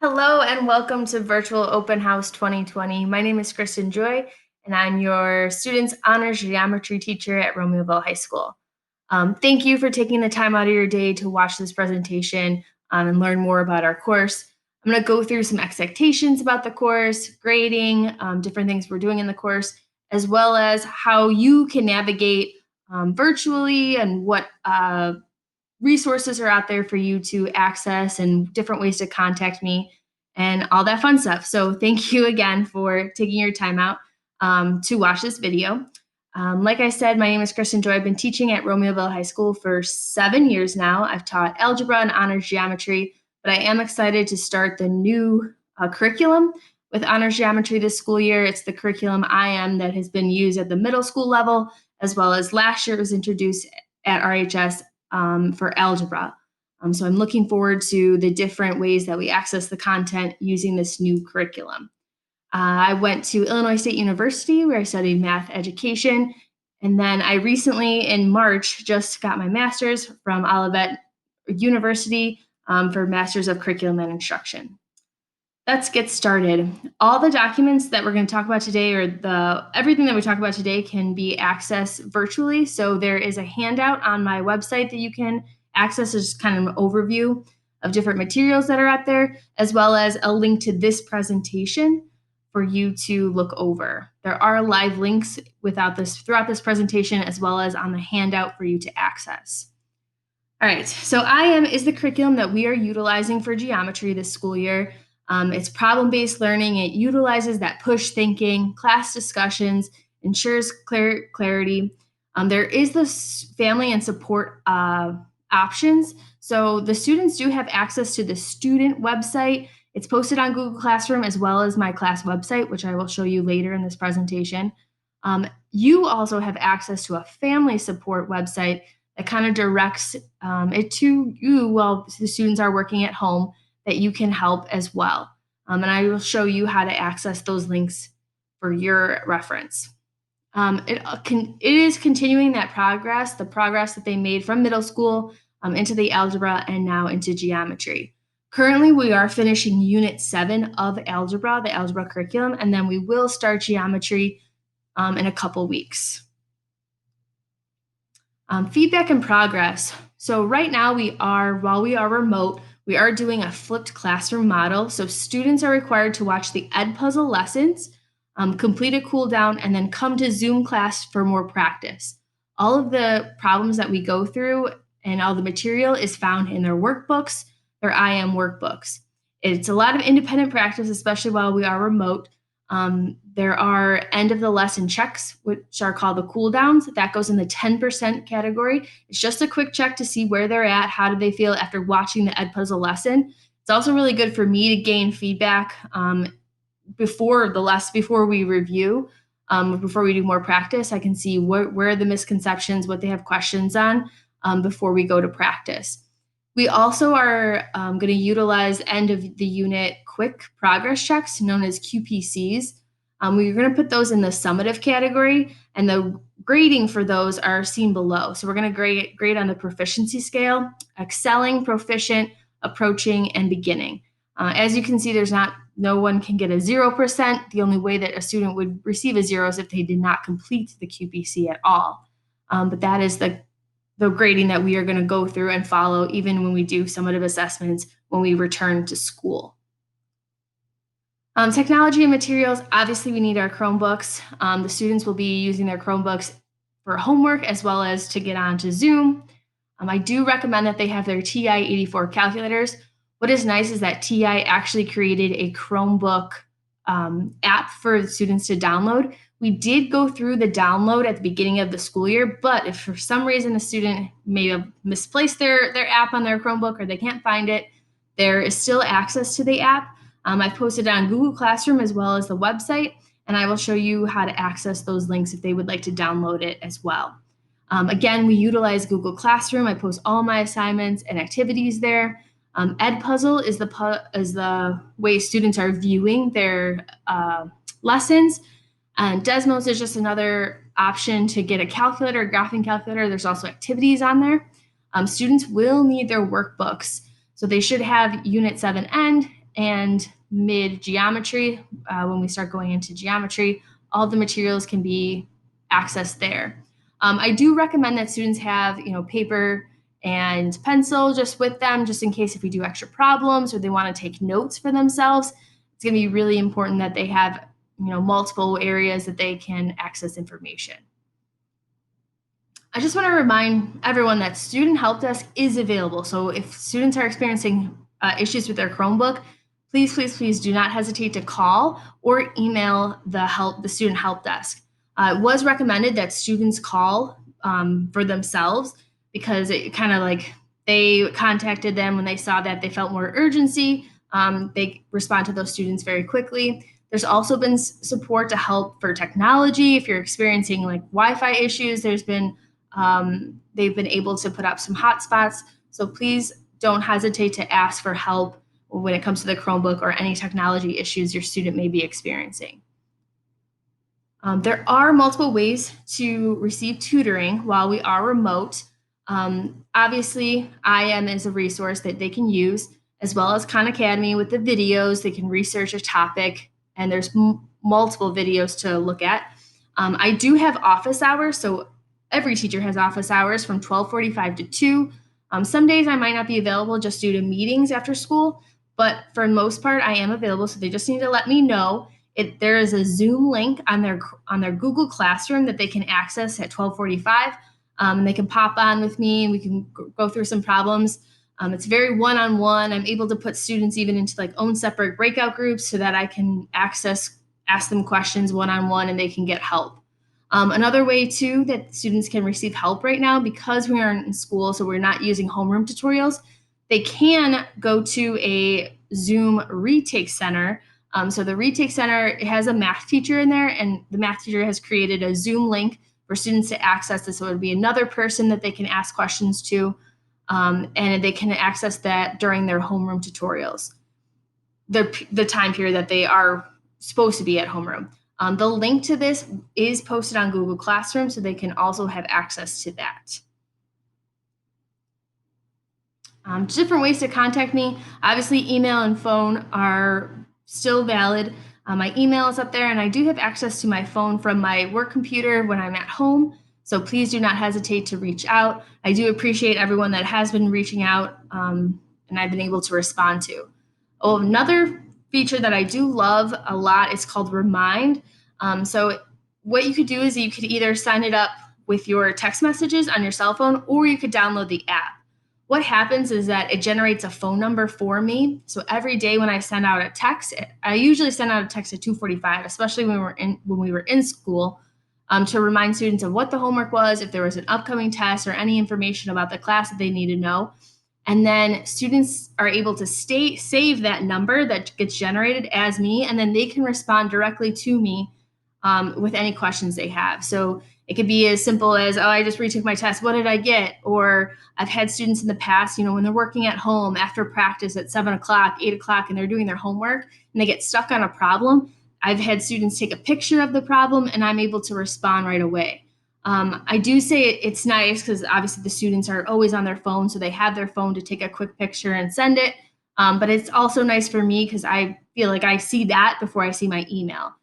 Hello and welcome to Virtual Open House 2020. My name is Kristen Joy, and I'm your Students Honors Geometry teacher at Romeoville High School. Thank you for taking the time out of your day to watch this presentation and learn more about our course. I'm going to go through some expectations about the course, grading, different things we're doing in the course, as well as how you can navigate virtually and what resources are out there for you to access and different ways to contact me and all that fun stuff. So thank you again for taking your time out to watch this video. Like I said, my name is Kristen Joy. I've been teaching at Romeoville High School for 7 years now. I've taught algebra and honors geometry, but I am excited to start the new curriculum with honors geometry this school year. It's the curriculum IM that has been used at the middle school level, as well as last year it was introduced at RHS for algebra. So I'm looking forward to the different ways that we access the content using this new curriculum. I went to Illinois State University where I studied math education. And then I recently, in March, just got my master's from Olivet University for Masters of Curriculum and Instruction. Let's get started. All the documents that we're going to talk about today, or everything that we talk about today, can be accessed virtually. So there is a handout on my website that you can access, as kind of an overview of different materials that are out there, as well as a link to this presentation for you to look over. There are live links throughout this presentation, as well as on the handout for you to access. All right, so IM is the curriculum that we are utilizing for geometry this school year. It's problem-based learning. It utilizes that push thinking, class discussions, ensures clarity. There is this family and support options. So the students do have access to the student website. It's posted on Google Classroom as well as my class website, which I will show you later in this presentation. You also have access to a family support website that kind of directs it to you while the students are working at home, that you can help as well. And I will show you how to access those links for your reference. It is continuing that progress, the progress that they made from middle school into the algebra and now into geometry. Currently, we are finishing Unit 7 of algebra, the algebra curriculum, and then we will start geometry in a couple weeks. Feedback and progress. So right now while we are remote, we are doing a flipped classroom model. So students are required to watch the Edpuzzle lessons, complete a cool down, and then come to Zoom class for more practice. All of the problems that we go through and all the material is found in their workbooks, their IM workbooks. It's a lot of independent practice, especially while we are remote. There are end of the lesson checks, which are called the cool downs. That goes in the 10% category. It's just a quick check to see where they're at, how do they feel after watching the Edpuzzle lesson. It's also really good for me to gain feedback before we review, before we do more practice. I can see where are the misconceptions, what they have questions on before we go to practice. We also are going to utilize end of the unit quick progress checks, known as QPCs. We're going to put those in the summative category, and the grading for those are seen below. So we're going to grade on the proficiency scale: excelling, proficient, approaching, and beginning. As you can see, no one can get a 0%. The only way that a student would receive a 0 is if they did not complete the QPC at all. But that is the grading that we are going to go through and follow even when we do summative assessments when we return to school. Technology and materials, obviously we need our Chromebooks. The students will be using their Chromebooks for homework as well as to get onto Zoom. I do recommend that they have their TI-84 calculators. What is nice is that TI actually created a Chromebook app for students to download. We did go through the download at the beginning of the school year, but if for some reason a student may have misplaced their app on their Chromebook or they can't find it, there is still access to the app. I've posted it on Google Classroom as well as the website, and I will show you how to access those links if they would like to download it as well. Again, we utilize Google Classroom. I post all my assignments and activities there. Edpuzzle is the way students are viewing their lessons. And Desmos is just another option to get a calculator, a graphing calculator. There's also activities on there. Students will need their workbooks. So they should have Unit 7 end and mid geometry. When we start going into geometry, all the materials can be accessed there. I do recommend that students have, paper and pencil just with them, just in case if we do extra problems or they want to take notes for themselves. It's going to be really important that they have, multiple areas that they can access information. I just want to remind everyone that Student Help Desk is available. So if students are experiencing issues with their Chromebook, please do not hesitate to call or email the Student Help Desk. It was recommended that students call for themselves because it kind of like they contacted them when they saw that they felt more urgency. They respond to those students very quickly. There's also been support to help for technology. If you're experiencing like Wi-Fi issues, they've been able to put up some hotspots. So please don't hesitate to ask for help when it comes to the Chromebook or any technology issues your student may be experiencing. There are multiple ways to receive tutoring while we are remote. Obviously, IM is a resource that they can use, as well as Khan Academy with the videos. They can research a topic, and there's multiple videos to look at. I do have office hours, so every teacher has office hours from 12:45 to 2. Some days I might not be available just due to meetings after school, but for the most part, I am available. So they just need to let me know. There is a Zoom link on their Google Classroom that they can access at 12:45, and they can pop on with me, and we can go through some problems. It's very one-on-one. I'm able to put students even into like own separate breakout groups so that I can ask them questions one-on-one, and they can get help. Another way too that students can receive help right now, because we aren't in school, so we're not using homeroom tutorials, they can go to a Zoom retake center. So the retake center has a math teacher in there, and the math teacher has created a Zoom link for students to access this. So it would be another person that they can ask questions to, and they can access that during their homeroom tutorials, the time period that they are supposed to be at homeroom. The link to this is posted on Google Classroom, so they can also have access to that. Different ways to contact me. Obviously, email and phone are still valid. My email is up there, and I do have access to my phone from my work computer when I'm at home. So please do not hesitate to reach out. I do appreciate everyone that has been reaching out, and I've been able to respond to. Oh, another feature that I do love a lot is called Remind. So what you could do is you could either sign it up with your text messages on your cell phone, or you could download the app. What happens is that it generates a phone number for me. So every day when I send out a text, I usually send out a text at 2:45, especially when we were in school, to remind students of what the homework was, if there was an upcoming test, or any information about the class that they need to know. And then students are able to save that number that gets generated as me, and then they can respond directly to me with any questions they have. So it could be as simple as, oh, I just retook my test. What did I get? Or I've had students in the past, when they're working at home after practice at 7 o'clock, 8 o'clock, and they're doing their homework and they get stuck on a problem. I've had students take a picture of the problem, and I'm able to respond right away. I do say it's nice because obviously the students are always on their phone, so they have their phone to take a quick picture and send it. But it's also nice for me because I feel like I see that before I see my email.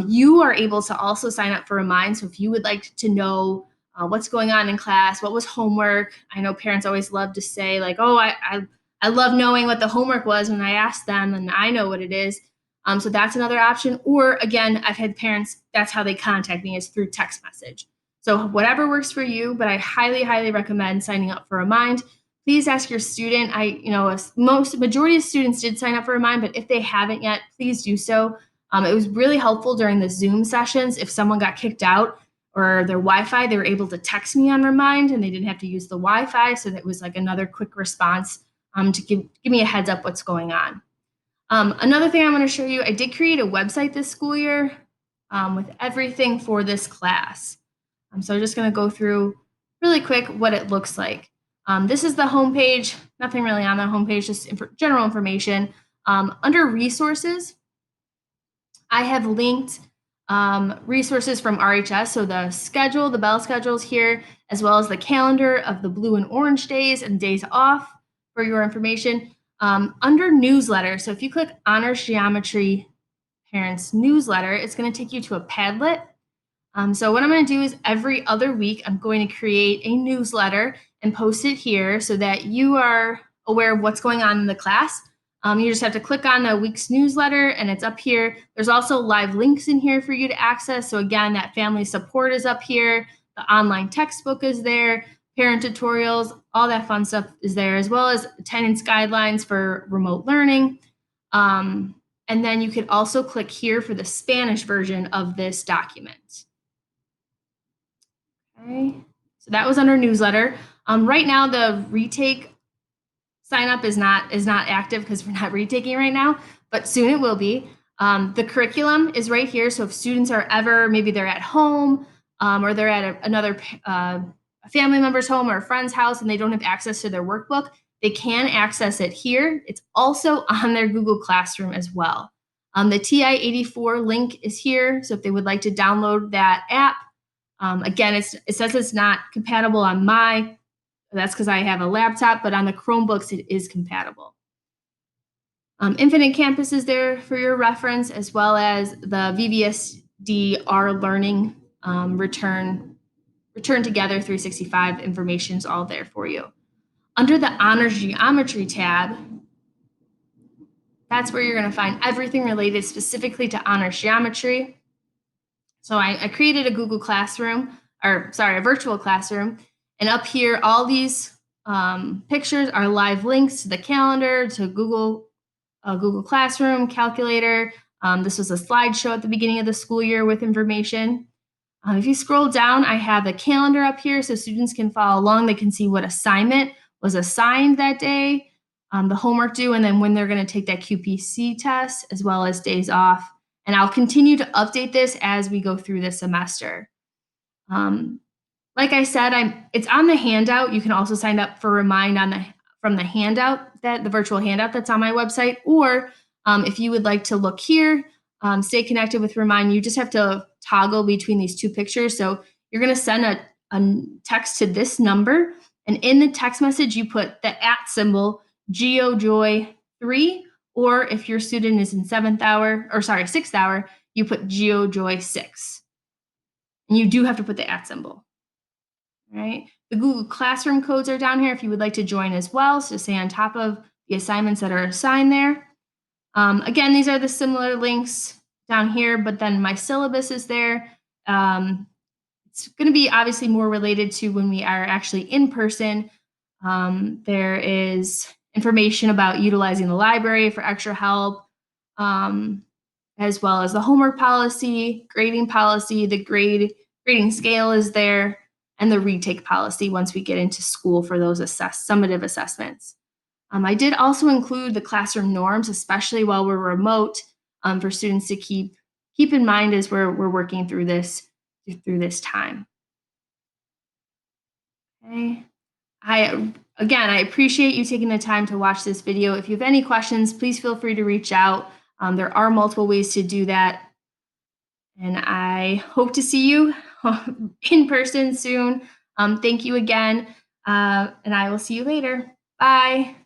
You are able to also sign up for Remind. So if you would like to know what's going on in class, what was homework, I know parents always love to say like, oh, I love knowing what the homework was when I ask them, and I know what it is. So that's another option. Or again, I've had parents, that's how they contact me, is through text message. So whatever works for you, but I highly recommend signing up for Remind. Please ask your student. Majority of students did sign up for Remind, but if they haven't yet, please do so. It was really helpful during the Zoom sessions. If someone got kicked out or their Wi-Fi, they were able to text me on Remind, and they didn't have to use the Wi-Fi. So that was like another quick response to give me a heads up what's going on. Another thing I want to show you, I did create a website this school year with everything for this class. So I'm just going to go through really quick what it looks like. This is the homepage. Nothing really on the homepage, just general information. Under resources, I have linked resources from RHS. So the schedule, the bell schedules here, as well as the calendar of the blue and orange days and days off for your information. Under newsletter, so if you click Honors Geometry Parents Newsletter, it's going to take you to a Padlet. So what I'm going to do is every other week, I'm going to create a newsletter and post it here so that you are aware of what's going on in the class. You just have to click on the week's newsletter and it's up here. There's also live links in here for you to access. So again, that family support is up here. The online textbook is there. Parent tutorials, all that fun stuff is there, as well as attendance guidelines for remote learning. And then you could also click here for the Spanish version of this document. Okay, so that was under newsletter. Right now, the retake sign up is not active because we're not retaking right now, but soon it will be. The curriculum is right here. So if students are ever, maybe they're at home or they're at another family member's home or a friend's house and they don't have access to their workbook, they can access it here. It's also on their Google Classroom as well. The TI-84 link is here. So if they would like to download that app, again, it says it's not compatible on that's because I have a laptop, but on the Chromebooks, it is compatible. Infinite Campus is there for your reference, as well as the VBSD R Learning Return Together 365 information is all there for you. Under the Honors Geometry tab, that's where you're going to find everything related specifically to Honors Geometry. So I created a Google Classroom, a virtual classroom. And up here, all these pictures are live links to the calendar, to Google Classroom, calculator. This was a slideshow at the beginning of the school year with information. If you scroll down, I have the calendar up here so students can follow along. They can see what assignment was assigned that day, the homework due, and then when they're going to take that QPC test, as well as days off. And I'll continue to update this as we go through the semester. Like I said, it's on the handout. You can also sign up for Remind from the handout, the virtual handout that's on my website. Or if you would like to look here, stay connected with Remind, you just have to toggle between these two pictures. So you're going to send a text to this number, and in the text message, you put the @ symbol, GeoJoy3, or if your student is in 6th hour, you put GeoJoy6. And you do have to put the @ symbol. All right. The Google Classroom codes are down here if you would like to join as well, so stay on top of the assignments that are assigned there. Again, these are the similar links down here, but then my syllabus is there. It's going to be obviously more related to when we are actually in person. There is information about utilizing the library for extra help, as well as the homework policy, grading policy, the grading scale is there, and the retake policy once we get into school for those summative assessments. I did also include the classroom norms, especially while we're remote, for students to keep in mind as we're working through this time. Okay. I appreciate you taking the time to watch this video. If you have any questions, please feel free to reach out. There are multiple ways to do that. And I hope to see you in person soon. Thank you again, and I will see you later. Bye.